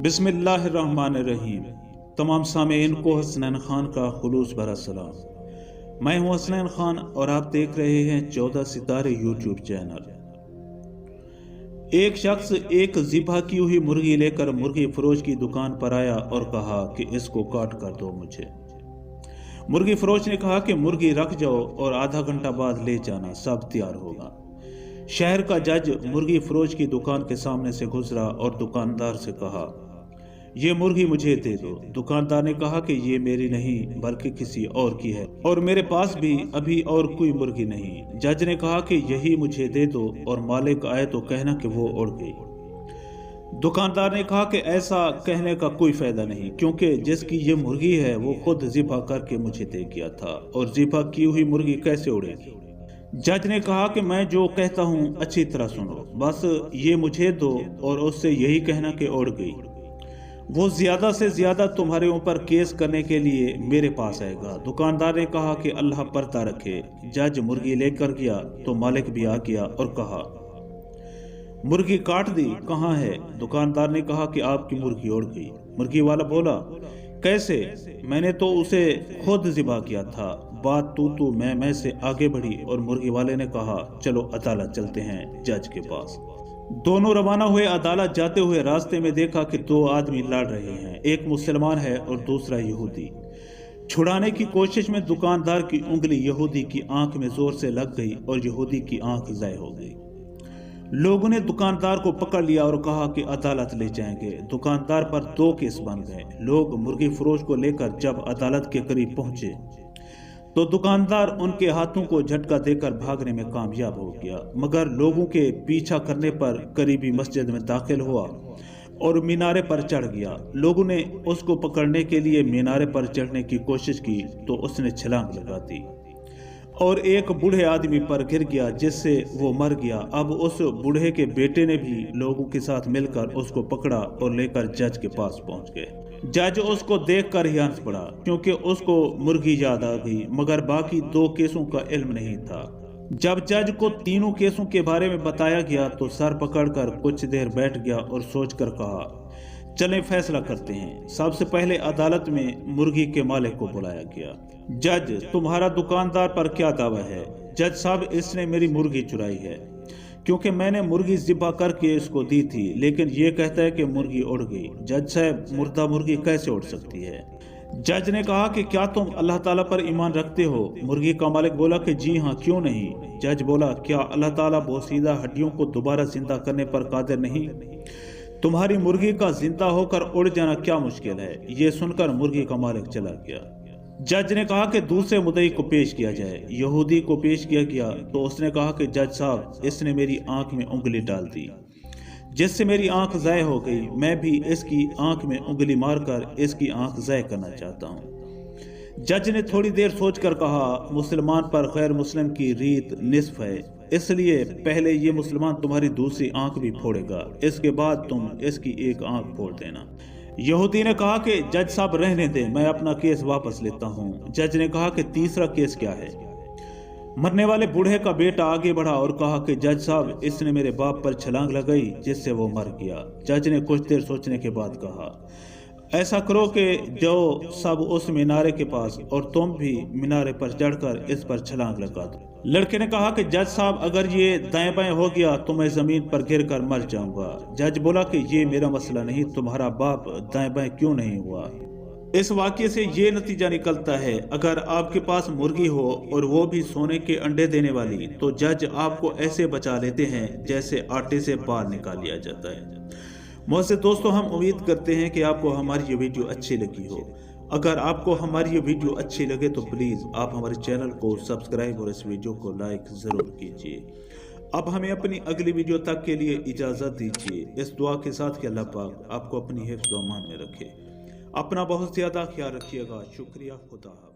बिस्मिल्लाहिर्रहमानिर्रहीम। तमाम सामीन को हसनैन खान का खुलूस भरा सलाम। मैं हूं हसनैन खान और आप देख रहे हैं 14 सितारे यूट्यूब चैनल। एक शख्स एक ज़िबा की हुई मुर्गी लेकर मुर्गी फरोश की दुकान पर आया और कहा कि इसको काट कर दो मुझे। मुर्गी फरोश ने कहा कि मुर्गी रख जाओ और आधा घंटा बाद ले जाना, सब तैयार होगा। शहर का जज मुर्गी फरोश की दुकान के सामने से गुजरा और दुकानदार से कहा, ये मुर्गी मुझे दे दो। दुकानदार ने कहा कि ये मेरी नहीं बल्कि किसी और की है और मेरे पास भी अभी और कोई मुर्गी नहीं। जज ने कहा कि यही मुझे दे दो और मालिक आए तो कहना कि वो उड़ गई। दुकानदार ने कहा कि ऐसा कहने का कोई फायदा नहीं, क्योंकि जिसकी ये मुर्गी है वो खुद ज़िबा करके मुझे दे गया था और ज़िबा की हुई मुर्गी कैसे उड़ेगी। जज ने कहा कि मैं जो कहता हूँ अच्छी तरह सुनो, बस ये मुझे दो और उससे यही कहना कि उड़ गई। वो ज्यादा से ज्यादा तुम्हारे ऊपर केस करने के लिए मेरे पास आएगा। दुकानदार ने कहा कि अल्लाह पर्दा रखे। जज मुर्गी लेकर गया तो मालिक भी आ गया और कहा, मुर्गी काट दी, कहाँ है? दुकानदार ने कहा कि आपकी मुर्गी उड़ गई। मुर्गी वाला बोला, कैसे? मैंने तो उसे खुद ज़िबा किया था। बात तू मैं से आगे बढ़ी और मुर्गी वाले ने कहा, चलो अदालत चलते हैं जज के पास। दोनों रवाना हुए। अदालत जाते हुए रास्ते में देखा कि दो आदमी लड़ रहे हैं, एक मुसलमान है और दूसरा यहूदी। छुड़ाने की कोशिश में दुकानदार की उंगली यहूदी की आंख में जोर से लग गई और यहूदी की आंख ज़ाय हो गई। लोगों ने दुकानदार को पकड़ लिया और कहा कि अदालत ले जाएंगे। दुकानदार पर दो केस बन गए। लोग मुर्गी फरोश को लेकर जब अदालत के करीब पहुंचे तो दुकानदार उनके हाथों को झटका देकर भागने में कामयाब हो गया, मगर लोगों के पीछा करने पर करीबी मस्जिद में दाखिल हुआ और मीनारे पर चढ़ गया। लोगों ने उसको पकड़ने के लिए मीनारे पर चढ़ने की कोशिश की तो उसने छलांग लगा दी और एक बूढ़े आदमी पर गिर गया, जिससे वो मर गया। अब उस बूढ़े के बेटे ने भी लोगों के साथ मिलकर उसको पकड़ा और लेकर जज के पास पहुंच गए। जज उसको देखकर ही हंस पड़ा, क्योंकि उसको मुर्गी याद आ गई, मगर बाकी दो केसों का इल्म नहीं था। जब जज को तीनों केसों के बारे में बताया गया तो सर पकड़कर कुछ देर बैठ गया और सोचकर कहा, चलें फैसला करते हैं। सबसे पहले अदालत में मुर्गी के मालिक को बुलाया गया। जज, तुम्हारा दुकानदार पर क्या दावा है? जज साहब, इसने मेरी मुर्गी चुराई है, क्योंकि मैंने मुर्गी ज़िबा करके इसको दी थी, लेकिन ये कहता है कि मुर्गी उड़ गई। जज साहब, मुर्दा मुर्गी कैसे उड़ सकती है? जज ने कहा कि क्या तुम अल्लाह ताला पर ईमान रखते हो? मुर्गी का मालिक बोला कि जी हाँ, क्यों नहीं। जज बोला, क्या अल्लाह ताला बोसीदा हड्डियों को दोबारा जिंदा करने पर कादिर नहीं? तुम्हारी मुर्गी का जिंदा होकर उड़ जाना क्या मुश्किल है? ये सुनकर मुर्गी का मालिक चला गया। जज ने कहा कि दूसरे मुद्दई को पेश किया जाए। यहूदी को पेश किया गया तो उसने कहा कि जज साहब, इसने मेरी आंख में उंगली डाल दी, जिससे मेरी आंख ज़ाय हो गई। मैं भी इसकी आंख में उंगली मारकर इसकी आंख ज़ाय करना चाहता हूँ। जज ने थोड़ी देर सोचकर कहा, मुसलमान पर गैर मुस्लिम की रीत निस्फ है, इसलिए पहले ये मुसलमान तुम्हारी दूसरी आंख भी फोड़ेगा, इसके बाद तुम इसकी एक आंख फोड़ देना। यहूदी ने कहा कि जज साहब रहने दें, मैं अपना केस वापस लेता हूँ। जज ने कहा कि तीसरा केस क्या है? मरने वाले बूढ़े का बेटा आगे बढ़ा और कहा कि जज साहब, इसने मेरे बाप पर छलांग लगाई, जिससे वो मर गया। जज ने कुछ देर सोचने के बाद कहा, ऐसा करो कि जो सब उस मीनारे के पास और तुम भी मीनारे पर चढ़कर इस पर छलांग लगा दो। लड़के ने कहा कि जज साहब, अगर ये दाएं बाएं हो गया तो मैं जमीन पर गिरकर मर जाऊंगा। जज बोला कि ये मेरा मसला नहीं, तुम्हारा बाप दाएं बाएं क्यों नहीं हुआ। इस वाक्य से ये नतीजा निकलता है, अगर आपके पास मुर्गी हो और वो भी सोने के अंडे देने वाली, तो जज आपको ऐसे बचा लेते हैं जैसे आटे से बाल निकाल लिया जाता है। मुझसे दोस्तों, हम उम्मीद करते हैं कि आपको हमारी ये वीडियो अच्छी लगी हो। अगर आपको हमारी ये वीडियो अच्छी लगे तो प्लीज़ आप हमारे चैनल को सब्सक्राइब और इस वीडियो को लाइक ज़रूर कीजिए। अब हमें अपनी अगली वीडियो तक के लिए इजाज़त दीजिए, इस दुआ के साथ कि अल्लाह पाक आपको अपनी हिफ्ज़ व अमान में रखे। अपना बहुत ज़्यादा ख्याल रखिएगा। शुक्रिया। खुदा हाफ़िज़।